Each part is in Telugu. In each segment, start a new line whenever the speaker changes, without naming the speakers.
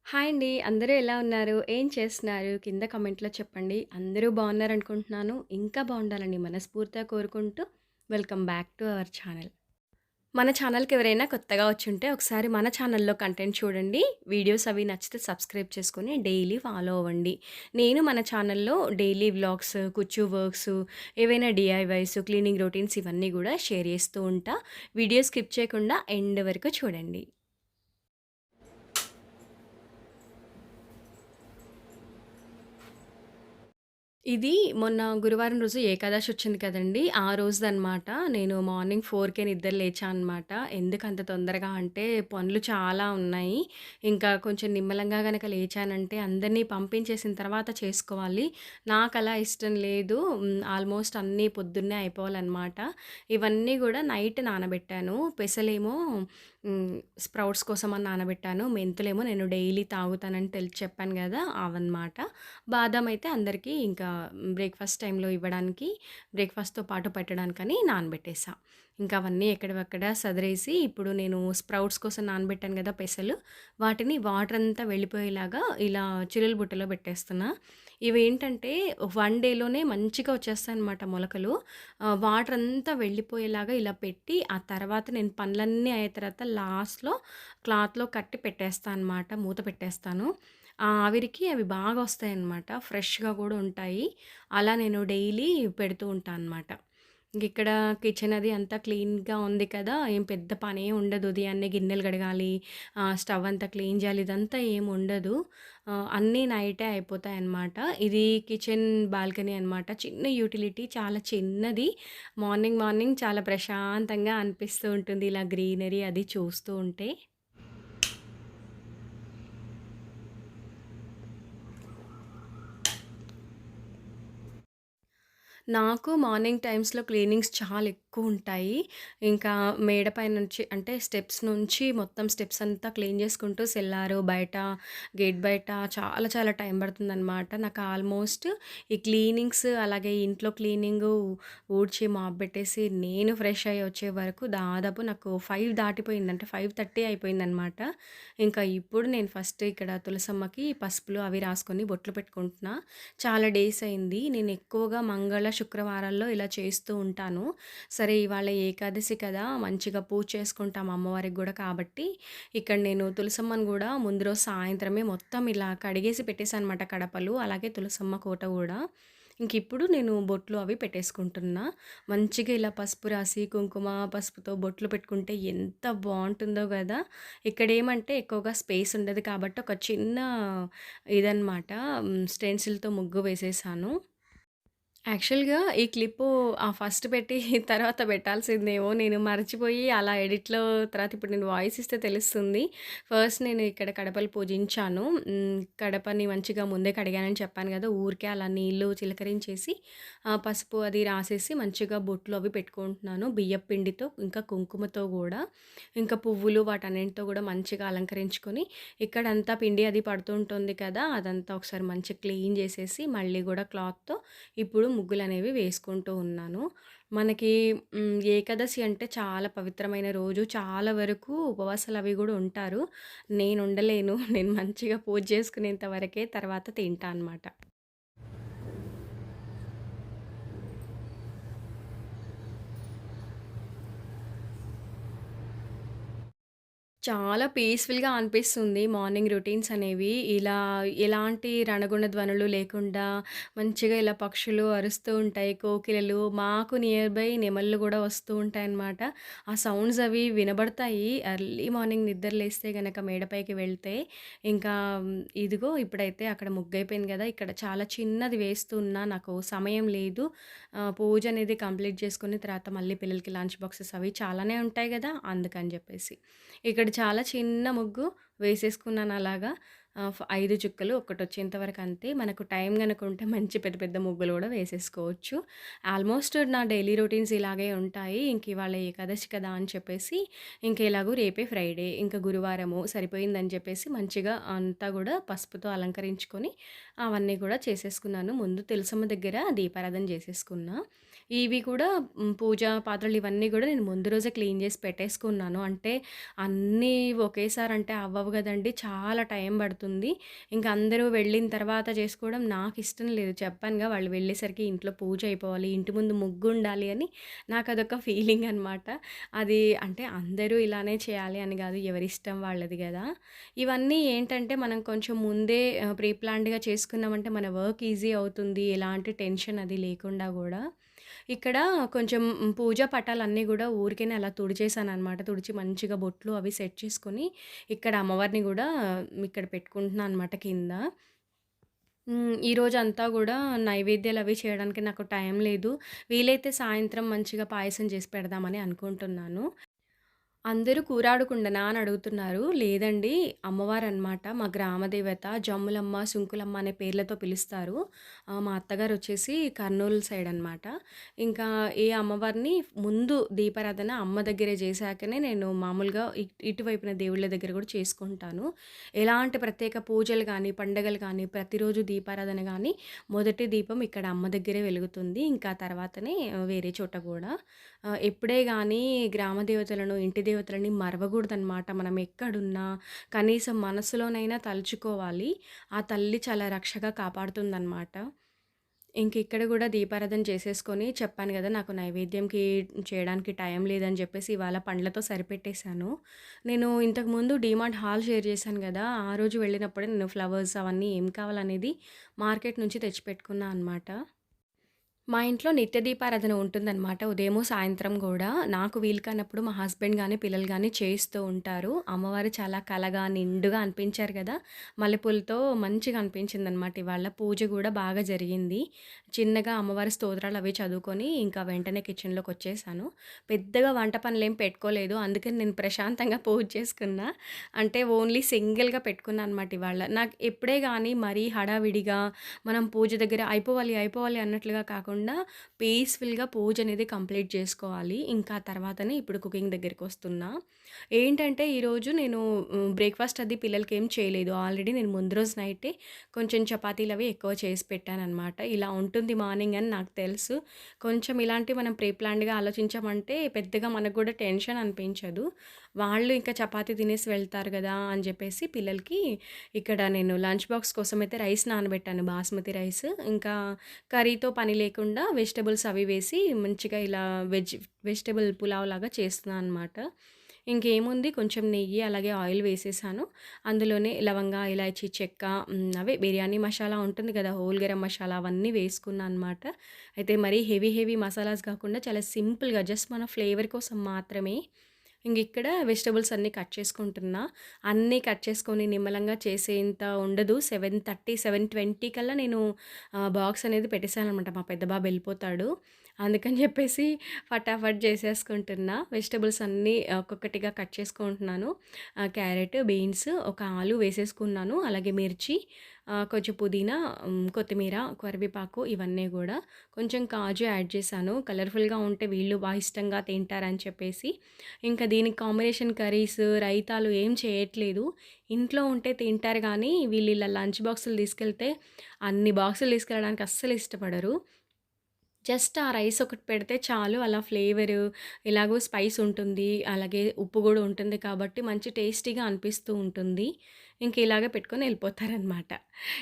హాయ్ అండి. అందరూ ఎలా ఉన్నారు? ఏం చేస్తున్నారు? కింద కామెంట్‌లో చెప్పండి. అందరూ బాగున్నారనుకుంటున్నాను. ఇంకా బాగుండాలని మనస్ఫూర్తిగా కోరుకుంటూ welcome back to our channel. మన ఛానల్‌కి ఎవరైనా కొత్తగా వచ్చుంటే ఒకసారి మన ఛానల్‌లో కంటెంట్ చూడండి. వీడియోస్ అవి నచ్చితే సబ్స్క్రైబ్ చేసుకొని డైలీ ఫాలో అవ్వండి. నేను మన ఛానల్‌లో డైలీ వ్లాగ్స్, కుచ్చు వర్క్స్, ఏవైనా డీఐవైస్, క్లీనింగ్ రొటీన్స్ ఇవన్నీ గూడా షేర్ చేస్తూ ఉంటా. వీడియో స్కిప్ చేయకుండా ఎండ్ వరకు చూడండి. ఇది మొన్న గురువారం రోజు ఏకాదశి వచ్చింది కదండీ! ఆ రోజుదనమాట. నేను మార్నింగ్ 4:00కే నిద్ర లేచా అనమాట. ఎందుకంత తొందరగా అంటే పనులు చాలా ఉన్నాయి. ఇంకా కొంచెం నిమ్మలంగా గనక లేచానంటే అందరిని పంపించేసిన తర్వాత చేసుకోవాలి. నాకలా ఇష్టం లేదు. ఆల్మోస్ట్ అన్నీ పొద్దున్నే అయిపోవాలనమాట. ఇవన్నీ గూడా నైట్ నానబెట్టాను. పెసలేమో స్ప్రౌట్స్ కోసమని నానబెట్టాను. మెంతులేమో నేను డైలీ తాగుతానని చెప్పాను గదా! అవన్నమాట. బాదాం అయితే అందరికీ ఇంకా బ్రేక్‌ఫాస్ట్ టైంలో ఇవ్వడానికి, బ్రేక్‌ఫాస్ట్‌తో పాటు పెట్టడానికని నానబెట్టేసా. ఇంకా అవన్నీ ఎక్కడివక్కడ సదిరేసి, ఇప్పుడు నేను స్ప్రౌట్స్ కోసం నానబెట్టాను గదా పెసలు, వాటిని వాటరంతా వెళ్ళిపోయేలాగా ఇలా చిల్లుల బుట్టలో పెట్టేస్తున్నా. ఇవేంటంటే 1 డేలోనే మంచిగా వచ్చేస్తాయన్నమాట మొలకలు. వాటరంతా వెళ్ళిపోయేలాగా ఇలా పెట్టి, ఆ తర్వాత నేను పనులన్నీ అయిన తర్వాత లాస్ట్‌లో క్లాత్‌లో కట్టి పెట్టేస్తా అనమాట. మూత పెట్టేస్తాను. ఆ ఆవిరికి అవి బాగా వస్తాయన్నమాట. ఫ్రెష్‌గా గూడా ఉంటాయి. అలా నేను డైలీ పెడుతూ ఉంటా అనమాట. ఇంకిక్కడ కిచెన్ అది అంతా క్లీన్‌గా ఉంది కదా! ఏం పెద్ద పనేం ఉండదు. ఉదయాన్నే గిన్నెలు కడగాలి, స్టవ్ అంతా క్లీన్ చేయాలి ఇదంతా ఏమి ఉండదు. అన్నీ నైటే అయిపోతాయన్నమాట. ఇది కిచెన్ బాల్కనీ అనమాట. చిన్న యూటిలిటీ చాలా చిన్నది. మార్నింగ్ మార్నింగ్ చాలా ప్రశాంతంగా అనిపిస్తూ ఉంటుంది. ఇలా గ్రీనరీ అది చూస్తూ ఉంటే. నాకు మార్నింగ్ టైమ్స్‌లో క్లీనింగ్స్ చాలా ఎక్కువుంటాయి. ఇంకా మేడ పైనుంచి అంటే స్టెప్స్ నుంచి మొత్తం స్టెప్స్ అంతా క్లీన్ చేసుకుంటూ సెల్లారు, బయట, గేట్ బయట చాలా చాలా టైం పడుతుందనమాట. నాకు ఆల్మోస్ట్ ఈ క్లీనింగ్స్ అలాగే ఇంట్లో క్లీనింగు, ఊడ్చి మాప్ పెట్టేసి నేను ఫ్రెష్ అయ్యి వచ్చే వరకు దాదాపు నాకు 5 దాటిపోయింది. అంటే 5:30 అయిపోయిందనమాట. ఇంకా ఇప్పుడు నేను ఫస్ట్ ఇక్కడ తులసమ్మకి పసుపులు అవి రాసుకొని బొట్లు పెట్టుకుంటున్నా. చాలా డేస్ అయింది. నేను ఎక్కువగా శుక్రవారాల్లో ఇలా చేస్తూ ఉంటాను. సరే ఇవాళ ఏకాదశి కదా! మంచిగా పూజ చేసుకుంటాం అమ్మవారికి గూడా కాబట్టి, ఇక్కడ నేను తులసమ్మను గూడా ముందు రోజు సాయంత్రమే మొత్తం ఇలా కడిగేసి పెట్టేసానమాట కడపలు, అలాగే తులసమ్మ కోట గూడా. ఇంకిప్పుడు నేను బొట్లు అవి పెట్టేసుకుంటున్నా. మంచిగా ఇలా పసుపు రాసి, కుంకుమ, పసుపుతో బొట్లు పెట్టుకుంటే ఎంత బావుంటుందో గదా! ఇక్కడేమంటే ఎక్కువగా స్పేస్ ఉండదు కాబట్టి ఒక చిన్న ఇదనమాట. స్టెన్సిల్‌తో ముగ్గు వేసేసాను. యాక్చువల్‌గా ఈ క్లిప్పు ఫస్ట్ పెట్టి తర్వాత పెట్టాల్సిందేమో. నేను మర్చిపోయి అలా ఎడిట్‌లో తర్వాత ఇప్పుడు నేను వాయిస్ ఇస్తే తెలుస్తుంది. ఫస్ట్ నేను ఇక్కడ కడపలు పూజించాను. కడపని మంచిగా ముందే కడిగానని చెప్పాను గదా! ఊరికే అలా నీళ్లు చిలకరించేసి పసుపు అది రాసేసి మంచిగా బొట్లు అవి పెట్టుకుంటున్నాను. బియ్యపు పిండితో ఇంకా కుంకుమతో గూడా. ఇంకా పువ్వులు వాటన్నిటితో గూడా మంచిగా అలంకరించుకొని ఇక్కడంతా పిండి అది పడుతూ ఉంటుంది కదా! అదంతా ఒకసారి మంచిగా క్లీన్ జేసేసి మళ్ళీ గూడా క్లాత్‌తో ఇప్పుడు ముగ్గులనేవి వేసుకుంటూ ఉన్నాను. మనకి ఏకాదశి అంటే చాలా పవిత్రమైన రోజు. చాలా వరకు ఉపవాసాలవి గూడా ఉంటారు. నేనుండలేను. నేను మంచిగా పూజ చేసుకునేంత వరకే తర్వాత తింటా అనమాట. చాలా పీస్‌ఫుల్‌గా అనిపిస్తుంది మార్నింగ్ రొటీన్స్ అనేవి. ఇలా ఎలాంటి రణగుణ ధ్వనులు లేకుండా మంచిగా ఇలా పక్షులు అరుస్తూ ఉంటాయి. కోకిలలు, మాకు నియర్ బై నెమళ్ళు గూడా వస్తూ ఉంటాయన్నమాట. ఆ సౌండ్స్ అవి వినబడతాయి. ఎర్లీ మార్నింగ్ నిద్ర లేస్తే గనక మేడపైకి వెళ్తే. ఇంకా ఇదిగో ఇప్పుడైతే అక్కడ ముగ్గయిపోయింది గదా! ఇక్కడ చాలా చిన్నది వేస్తున్నా. నాకు సమయం లేదు. పూజ అనేది కంప్లీట్ చేసుకొని తర్వాత మళ్ళీ పిల్లలకి లంచ్ బాక్సెస్ అవి చాలానే ఉంటాయి గదా! అందుకని జెప్పేసి. ఇక్కడ చాలా చిన్న ముగ్గు వేసేసుకున్నాను అలాగా. 5 చుక్కలు ఒక్కటొచ్చేంత వరకు అంతే. మనకు టైం గనక ఉంటే మంచి పెద్ద పెద్ద ముగ్గులు గూడా వేసేసుకోవచ్చు. ఆల్మోస్ట్ నా డైలీ రొటీన్స్ ఇలాగే ఉంటాయి. ఇంక ఇవాళ ఏకాదశి కదా అని చెప్పేసి, ఇంక ఎలాగో రేపే ఫ్రైడే, ఇంక గురువారము సరిపోయిందని చెప్పేసి మంచిగా అంతా గూడా పసుపుతో అలంకరించుకొని అవన్నీ గూడా చేసేసుకున్నాను. ముందు తులసమ్మ దగ్గర దీపారాధన జేసేసుకున్నా. ఇవి కూడా పూజా పాత్రలు ఇవన్నీ గూడా నేను ముందు రోజే క్లీన్ జేసి పెట్టేసుకున్నాను. అంటే అన్నీ ఒకేసారి అంటే అవ్వవు గదండీ! చాలా టైం పడుతుంది. ఇంక అందరూ వెళ్ళిన తర్వాత చేసుకోవడం నాకిష్టం లేదు. చెప్పానుగా వాళ్ళు వెళ్ళేసరికి ఇంట్లో పూజ అయిపోవాలి, ఇంటి ముందు ముగ్గుండాలి అని నాకదొక ఫీలింగ్ అనమాట. అది అంటే అందరూ ఇలానే చేయాలి అని గాదు. ఎవరిష్టం వాళ్ళది గదా! ఇవన్నీ ఏంటంటే మనం కొంచెం ముందే ప్రీ ప్లాన్డ్‌గా చేసుకున్నామంటే మన వర్క్ ఈజీ అవుతుంది. ఎలాంటి టెన్షన్ అది లేకుండా గూడా. ఇక్కడ కొంచెం పూజా పటాలన్నీ గూడా ఊరికేనే అలా తుడిచేసాననమాట. తుడిచి మంచిగా బొట్లు అవి సెట్ చేసుకొని, ఇక్కడ అమ్మవారిని గూడా ఇక్కడ పెట్టుకుంటున్నా అనమాట కింద. ఈరోజంతా గూడా నైవేద్యాలవి చేయడానికి నాకు టైం లేదు. వీలైతే సాయంత్రం మంచిగా పాయసం చేసి పెడదామని అనుకుంటున్నాను. అందరూ కూరాడకుండనా అని అడుగుతున్నారు. లేదండి. అమ్మవారనమాట. మా గ్రామ దేవత జమ్ములమ్మ, సుంకులమ్మ అనే పేర్లతో పిలుస్తారు. మా అత్తగారొచ్చేసి కర్నూలు సైడ్ అనమాట. ఇంకా ఈ అమ్మవారిని ముందు దీపారాధన అమ్మ దగ్గరే జేశాకనే నేను మామూలుగా ఇటువైపున దేవుళ్ళ దగ్గర గూడా చేసుకుంటాను. ఎలాంటి ప్రత్యేక పూజలు గానీ, పండగలు గానీ, ప్రతిరోజు దీపారాధన గానీ, మొదటి దీపం ఇక్కడ అమ్మ దగ్గరే వెలుగుతుంది. ఇంకా తర్వాతనే వేరే చోట గూడా. ఎప్పుడే గానీ గ్రామ దేవతలను, ఇంటి దేవతలని మరవగూడదనమాట. మనం ఎక్కడున్నా కనీసం మనసులోనైనా తలుచుకోవాలి. ఆ తల్లి చాలా రక్షగా కాపాడుతుందనమాట. ఇంకిక్కడ గూడా దీపారాధన చేసేసుకొని చెప్పాను గదా! నాకు నైవేద్యంకి చేయడానికి టైం లేదని జెప్పేసి ఇవాళ పండ్లతో సరిపెట్టేశాను. నేను ఇంతకుముందు డీమార్ట్ హాల్ షేర్ చేశాను గదా! ఆ రోజు వెళ్ళినప్పుడే నేను ఫ్లవర్స్ అవన్నీ ఏం కావాలనేది మార్కెట్ నుంచి తెచ్చిపెట్టుకున్నా అనమాట. మా ఇంట్లో నిత్య దీపారాధన ఉంటుందనమాట. ఉదయము, సాయంత్రం గూడా. నాకు వీలు కానప్పుడు మా హస్బెండ్ గానీ, పిల్లలు గానీ చేస్తూ ఉంటారు. అమ్మవారు చాలా కళగా, నిండుగా అనిపించారు గదా! మల్లెపూలతో మంచిగా అనిపించిందనమాట ఇవాళ. పూజ గూడా బాగా జరిగింది. చిన్నగా అమ్మవారి స్తోత్రాలవి చదువుకొని, ఇంకా వెంటనే కిచెన్‌లోకొచ్చేసాను. పెద్దగా వంట పనులేం పెట్టుకోలేదు. అందుకని నేను ప్రశాంతంగా పూజ చేసుకున్నా. అంటే ఓన్లీ సింగిల్‌గా పెట్టుకున్నా అనమాట ఇవాళ. నాకు ఎప్పుడే గానీ మరీ హడావిడిగా మనం పూజ దగ్గర అయిపోవాలి, అయిపోవాలి అన్నట్లుగా కాకుండా పీస్‌ఫుల్‌గా పూజనేది కంప్లీట్ చేసుకోవాలి. ఇంకా తర్వాతనే ఇప్పుడు కుకింగ్ దగ్గరికొస్తున్నా. ఏంటంటే ఈరోజు నేను బ్రేక్‌ఫాస్ట్ అది పిల్లలకేం చేయలేదు. ఆల్రెడీ నేను ముందు రోజు నైటే కొంచెం చపాతీలవి ఎక్కువ చేసి పెట్టాననమాట. ఇలా ఉంటుంది మార్నింగ్ అని నాకు తెలుసు. కొంచెం ఇలాంటివి మనం ప్రీ ప్లాన్డ్‌గా ఆలోచించామంటే పెద్దగా మనకు గూడా టెన్షన్ అనిపించదు. వాళ్ళు ఇంకా చపాతీ తినేసి వెళ్తారు గదా! అని జెప్పేసి పిల్లలకి ఇక్కడ నేను లంచ్ బాక్స్ కోసమైతే రైస్ నానబెట్టాను బాస్మతి రైస్. ఇంకా కర్రీతో పని లేకుండా వెజిటబుల్స్ అవి వేసి మంచిగా ఇలా వెజిటబుల్ పులావ్ లాగా చేస్తున్నా అనమాట. ఇంకేముంది కొంచెం నెయ్యి, అలాగే ఆయిల్ వేసేసాను. అందులోనే లవంగా, ఇలాచి, చెక్క అవే బిర్యానీ మసాలా ఉంటుంది కదా! హోల్ గరం మసాలా అవన్నీ వేసుకున్నా అనమాట. అయితే మరీ హెవీ హెవీ మసాలాస్ కాకుండా చాలా సింపుల్‌గా జస్ట్ మన ఫ్లేవర్ కోసం మాత్రమే ఇంగిక్కడ వెజిటబుల్స్ అన్నీ కట్ చేసుకుంటున్నా. అన్నీ కట్ చేసుకొని నిమ్మలంగా చేసేంత ఉండదు. 7:30, 7:20 కల్లా నేను బాక్స్ అనేది పెట్టేసాననమాట. మా పెద్ద బాబు ఎళ్ళిపోతాడు. అందుకని చెప్పేసి ఫటాఫట్ చేసేసుకుంటున్నా. వెజిటబుల్స్ అన్నీ ఒక్కొక్కటిగా కట్ చేసుకుంటున్నాను. క్యారెట్, బీన్స్, ఒక ఆలు వేసేసుకున్నాను. అలాగే మిర్చి, కొంచెం పుదీనా, కొత్తిమీర, కరివేపాకు ఇవన్నీ గూడా. కొంచెం కాజు యాడ్ చేశాను. కలర్‌ఫుల్‌గా ఉంటే వీళ్ళు ఇష్టంగా తింటారని చెప్పేసి. ఇంకా దీనికి కాంబినేషన్ కర్రీస్, రైతాలు ఏం చేయట్లేదు. ఇంట్లో ఉంటే తింటారు గానీ, వీళ్ళు ఇలా లంచ్ బాక్సులు తీసుకెళ్తే అన్ని బాక్సులు తీసుకెళ్ళడానికి అస్సలు ఇష్టపడరు. జస్ట్ ఆ రైస్ ఒకటి పెడితే చాలు. అలా ఫ్లేవరు ఎలాగో స్పైస్ ఉంటుంది. అలాగే ఉప్పు గూడా ఉంటుంది కాబట్టి మంచి టేస్టీగా అనిపిస్తూ ఉంటుంది. ఇంక ఇలాగే పెట్టుకొని ఎళ్ళిపోతారనమాట.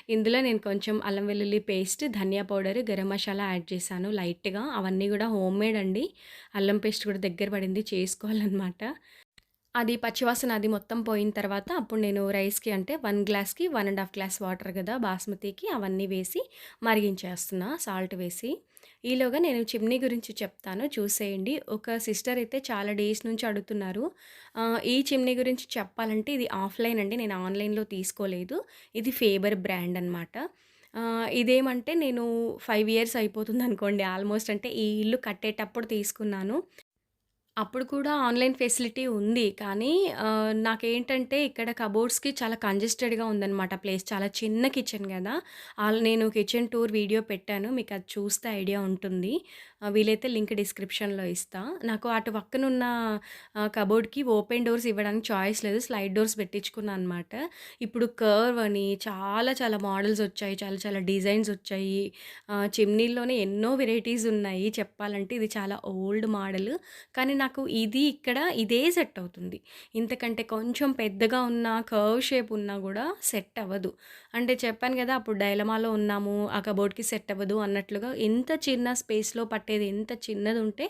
ఇందులో నేను కొంచెం అల్లం వెల్లుల్లి పేస్ట్, ధనియా పౌడర్, గరం మసాలా యాడ్ చేశాను లైట్‌గా. అవన్నీ గూడా హోమ్‌మేడ్ అండి. అల్లం పేస్ట్ కూడా దగ్గర పడింది చేసుకోవాలనమాట. అది పచ్చివాసన అది మొత్తం పోయిన తర్వాత అప్పుడు నేను రైస్‌కి అంటే 1 గ్లాస్‌కి 1 ½ గ్లాస్ వాటర్ గదా! బాస్మతికి అవన్నీ వేసి మరిగించేస్తున్నా సాల్ట్ వేసి. ఈలోగా నేను చిమ్నీ గురించి చెప్తాను చూసేయండి. ఒక సిస్టర్ అయితే చాలా డేస్ నుంచి అడుగుతున్నారు. ఈ చిమ్నీ గురించి చెప్పాలంటే ఇది ఆఫ్‌లైన్ అండి. నేను ఆన్‌లైన్‌లో తీసుకోలేదు. ఇది ఫేబర్ బ్రాండ్ అనమాట. ఇదేమంటే నేను 5 ఇయర్స్ అయిపోతుందనుకోండి ఆల్మోస్ట్ అంటే ఈ ఇల్లు కట్టేటప్పుడు తీసుకున్నాను. అప్పుడు కూడా ఆన్‌లైన్ ఫెసిలిటీ ఉంది. కానీ నాకేంటంటే ఇక్కడ కబోర్డ్స్‌కి చాలా కంజెస్టెడ్‌గా ఉందనమాట ప్లేస్. చాలా చిన్న కిచెన్ గదా! నేను కిచెన్ టూర్ వీడియో పెట్టాను. మీకది చూస్తే ఐడియా ఉంటుంది. వీలైతే లింక్ డిస్క్రిప్షన్‌లో ఇస్తా. నాకు అటు పక్కనున్న కబోర్డ్‌కి ఓపెన్ డోర్స్ ఇవ్వడానికి చాయిస్ లేదు. స్లైడ్ డోర్స్ పెట్టించుకున్నా అనమాట. ఇప్పుడు కర్వ్ అని చాలా చాలా మోడల్స్ వచ్చాయి. చాలా చాలా డిజైన్స్ వచ్చాయి. చిమ్నీల్లోనే ఎన్నో వెరైటీస్ ఉన్నాయి చెప్పాలంటే. ఇది చాలా ఓల్డ్ మోడల్. కానీ నాకు ఇది ఇక్కడ ఇదే సెట్ అవుతుంది. ఇంతకంటే కొంచెం పెద్దగా ఉన్న కర్వ్ షేప్ ఉన్నా గూడా సెట్ అవ్వదు. అంటే చెప్పాను గదా! అప్పుడు డైలమాలో ఉన్నాము. ఆ కబోర్డ్‌కి సెట్ అవ్వదు అన్నట్లుగా ఎంత చిన్న స్పేస్‌లో పట్టేది ఎంత చిన్నదుంటే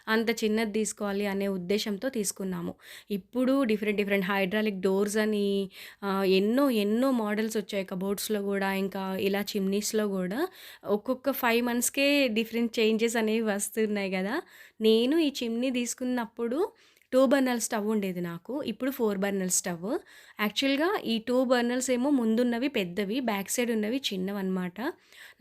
అంత చిన్నది తీసుకోవాలి అనే ఉద్దేశ్యంతో తీసుకున్నాము. ఇప్పుడు డిఫరెంట్ డిఫరెంట్ హైడ్రాలిక్ డోర్స్ అని ఎన్నో ఎన్నో మోడల్స్ వచ్చాయి కబోర్డ్స్‌లో గూడా. ఇంకా ఇలా చిమ్నీస్‌లో గూడా ఒక్కొక్క 5 మంత్స్‌కే డిఫరెంట్ చేంజెస్ అనేవి వస్తున్నాయి గదా! నేను ఈ చిమ్నీ తీసుకున్నప్పుడు 2 బర్నల్ స్టవ్ ఉండేది నాకు. ఇప్పుడు 4 బర్నల్ స్టవ్. యాక్చువల్‌గా ఈ 2 బర్నల్స్ ఏమో ముందున్నవి పెద్దవి, బ్యాక్ సైడ్ ఉన్నవి చిన్నవన్నమాట.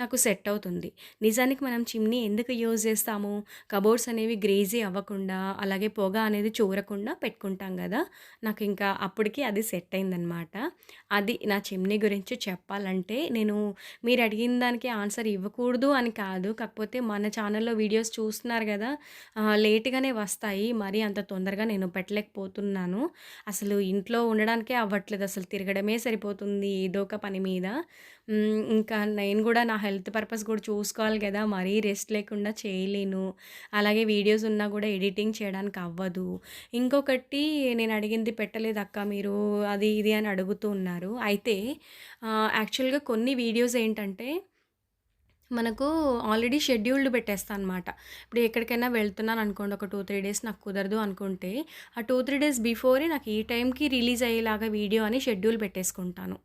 నాకు సెట్ అవుతుంది. నిజానికి మనం చిమ్నీ ఎందుకు యూజ్ చేస్తాము? కబోర్డ్స్ అనేవి గ్రేజీ అవ్వకుండా, అలాగే పొగ అనేది చూరకుండా పెట్టుకుంటాం గదా! నాకింకా అప్పటికి అది సెట్ అయిందనమాట. అది నా చిమ్నీ గురించి చెప్పాలంటే నేను మీరడిగిన దానికి ఆన్సర్ ఇవ్వకూడదు అని కాదు. కాకపోతే మన ఛానల్‌లో వీడియోస్ చూస్తున్నారు గదా! లేట్‌గానే వస్తాయి. మరీ అంత తొందరగా నేను పెట్టలేకపోతున్నాను. అసలు ఇంట్లో ఉండడానికే అవ్వట్లేదు. అసలు తిరగడమే సరిపోతుంది ఏదో ఒక పని మీద. ఇంకా నేను గూడా నా హెల్త్ పర్పస్ గూడా చూసుకోవాలి గదా! మరీ రెస్ట్ లేకుండా చేయలేను. అలాగే వీడియోస్ ఉన్నా గూడా ఎడిటింగ్ చేయడానికి అవ్వదు. ఇంకొకటి నేను అడిగింది పెట్టలేదక్క మీరు అది ఇది అని అడుగుతూ ఉన్నారు. అయితే యాక్చువల్‌గా కొన్ని వీడియోస్ ఏంటంటే మనకు ఆల్రెడీ షెడ్యూల్డ్ పెట్టేస్తా అనమాట. ఇప్పుడు ఎక్కడికైనా వెళ్తున్నాననుకోండి ఒక 2, 3 డేస్ నాకు కుదరదు అనుకుంటే, ఆ 2, 3 డేస్ బిఫోరే నాకు ఈ టైంకి రిలీజ్ అయ్యేలాగా వీడియో అని షెడ్యూల్ పెట్టేసుకుంటాను.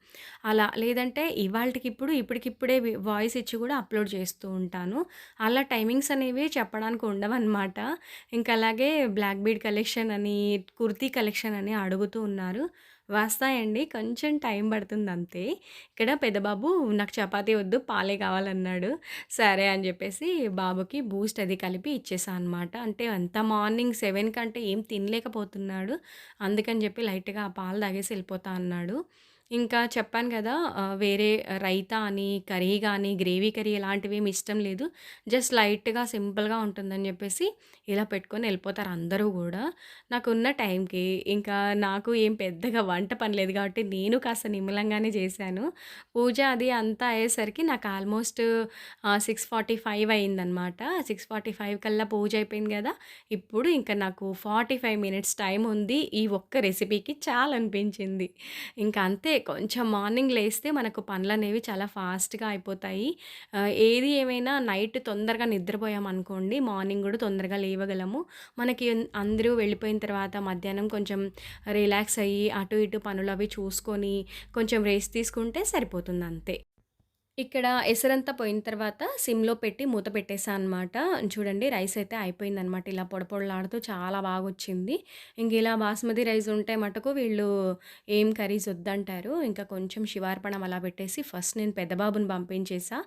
అలా లేదంటే ఇవాల్టికిప్పుడు, ఇప్పటికిప్పుడే వాయిస్ ఇచ్చి కూడా అప్‌లోడ్ చేస్తూ ఉంటాను. అలా టైమింగ్స్ అనేవి చెప్పడానికి ఉండవనమాట. ఇంకా అలాగే బ్లాక్ బీడ్ కలెక్షన్ అని, కుర్తీ కలెక్షన్ అని అడుగుతూ ఉన్నారు. వస్తాయండి. కొంచెం టైం పడుతుందంతే. ఇక్కడ పెద్ద బాబు నాకు చపాతీ వద్దు పాలే కావాలన్నాడు. సరే అని జెప్పేసి బాబుకి బూస్ట్ అది కలిపి ఇచ్చేసా అనమాట. అంటే అంత మార్నింగ్ 7 కంటే ఏం తినలేకపోతున్నాడు. అందుకని జెప్పి లైట్‌గా ఆ పాలు తాగేసి ఎళ్ళిపోతా అన్నాడు. ఇంకా చెప్పాను గదా! వేరే రైతా అని, కర్రీ గానీ, గ్రేవీ కర్రీ ఇలాంటివేమి ఇష్టం లేదు. జస్ట్ లైట్‌గా సింపుల్‌గా ఉంటుందని జెప్పేసి ఇలా పెట్టుకొని ఎళ్ళిపోతారు అందరూ గూడా. నాకున్న టైంకి ఇంకా నాకు ఏం పెద్దగా వంట పని లేదు గాబట్టి నేను కాస్త నిమ్మలంగానే జేశాను. పూజ అది అంతా అయ్యేసరికి నాకు ఆల్మోస్ట్ 6:45 అయిందనమాట. 6:45 కల్లా పూజ అయిపోయింది గదా! ఇప్పుడు ఇంక నాకు 45 మినిట్స్ టైం ఉంది. ఈ ఒక్క రెసిపీకి చాలనిపించింది. ఇంక అంతే కొంచెం మార్నింగ్ లేస్తే మనకు పనులనేవి చాలా ఫాస్ట్‌గా అయిపోతాయి. ఏది ఏమైనా నైట్ తొందరగా నిద్రపోయామనుకోండి, మార్నింగ్ గూడా తొందరగా లేవగలము. మనకి అందరూ వెళ్ళిపోయిన తర్వాత మధ్యాహ్నం కొంచెం రిలాక్స్ అయ్యి అటు ఇటు పనులవి చూసుకొని కొంచెం రెస్ట్ తీసుకుంటే సరిపోతుందంతే. ఇక్కడ ఎసరంతా పోయిన తర్వాత సిమ్‌లో పెట్టి మూత పెట్టేసా అనమాట. చూడండి రైస్ అయితే అయిపోయిందనమాట. ఇలా పొడ పొడలాడుతూ చాలా బాగొచ్చింది. ఇంక ఇలా బాస్మతి రైస్ ఉంటే మటుకు వీళ్ళు ఏం కర్రీస్ వద్దంటారు. ఇంకా కొంచెం శివార్పణం అలా పెట్టేసి ఫస్ట్ నేను పెద్ద బాబుని పంపించేసా.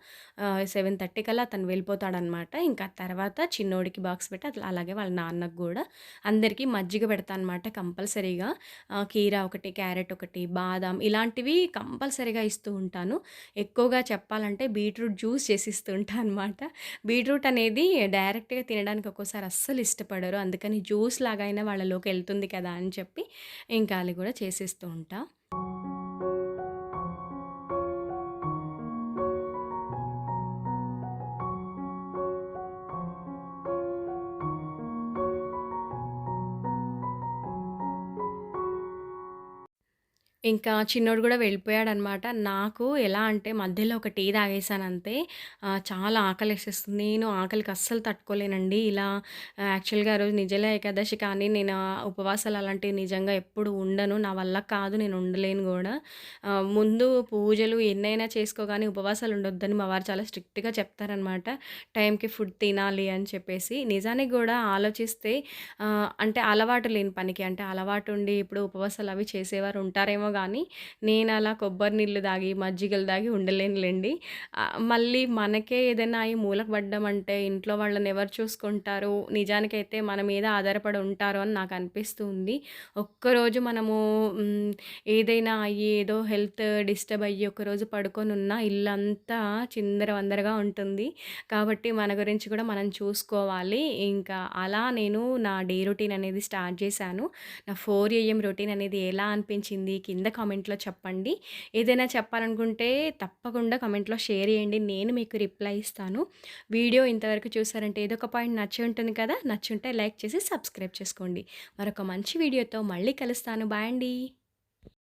7:30 కల్లా అతను వెళ్ళిపోతాడనమాట. ఇంకా తర్వాత చిన్నోడికి బాక్స్ పెట్టి అట్లా అలాగే వాళ్ళ నాన్నకి గూడా అందరికీ మజ్జిగ పెడతా అనమాట కంపల్సరీగా. కీర ఒకటి, క్యారెట్ ఒకటి, బాదాం ఇలాంటివి కంపల్సరీగా ఇస్తూ ఉంటాను. ఎక్కువగా చెప్పాలంటే బీట్రూట్ జ్యూస్ చేసిస్తూ ఉంటా అనమాట. బీట్రూట్ అనేది డైరెక్ట్‌గా తినడానికి ఒక్కోసారి అస్సలు ఇష్టపడరు. అందుకని జ్యూస్ లాగా అయినా వాళ్ళలోకెళ్తుంది కదా అని చెప్పి ఇంకా అది గూడా చేసిస్తూ ఉంటా. ఇంకా చిన్నోడు గూడా వెళ్ళిపోయాడనమాట. నాకు ఎలా అంటే మధ్యలో ఒక టీ తాగేసానంతే. చాలా ఆకలేసేస్తుంది. నేను ఆకలికి అస్సలు తట్టుకోలేనండి. ఇలా యాక్చువల్‌గా ఆ రోజు నిర్జల ఏకాదశి కానీ నేను ఉపవాసాలు అలాంటివి నిజంగా ఎప్పుడు ఉండను. నా వల్ల కాదు. నేను ఉండలేను గూడా. ముందు పూజలు ఎన్నైనా చేసుకో గానీ ఉపవాసాలు ఉండొద్దని మా వారు చాలా స్ట్రిక్ట్‌గా చెప్తారనమాట. టైంకి ఫుడ్ తినాలి అని చెప్పేసి. నిజానికి గూడా ఆలోచిస్తే అంటే అలవాటు లేని పనికి అంటే అలవాటుండి ఇప్పుడు ఉపవాసాలు అవి చేసేవారు ఉంటారేమో కానీ నేనలా కొబ్బరి నీళ్ళు తాగి, మజ్జిగలు తాగి ఉండలేనులెండి. మళ్ళీ మనకే ఏదైనా అయి మూలన పడ్డామంటే ఇంట్లో వాళ్ళని ఎవరు చూసుకుంటారు? నిజానికైతే మన మీద ఆధారపడి ఉంటారు అని నాకనిపిస్తూ ఉంది. ఒక్కరోజు మనము ఏదైనా అయ్యి ఏదో హెల్త్ డిస్టర్బ్ అయ్యి ఒకరోజు పడుకొనున్నా ఇల్లంతా చిందరవందరగా ఉంటుంది. కాబట్టి మన గురించి కూడా మనం చూసుకోవాలి. ఇంకా అలా నేను నా డే రొటీన్ అనేది స్టార్ట్ చేశాను. నా 4 ఏఎం రొటీన్ అనేది ఎలా అనిపించింది కింద కామెంట్‌లో చెప్పండి. ఏదైనా చెప్పాలనుకుంటే తప్పకుండా కామెంట్‌లో షేర్ చేయండి. నేను మీకు రిప్లై ఇస్తాను. వీడియో ఇంతవరకు చూసారంటే ఏదో ఒక పాయింట్ నచ్చి ఉంటుంది కదా! నచ్చుంటే లైక్ చేసి సబ్స్క్రైబ్ చేసుకోండి. మరొక మంచి వీడియోతో మళ్ళీ కలుస్తాను. బాయ్ అండి.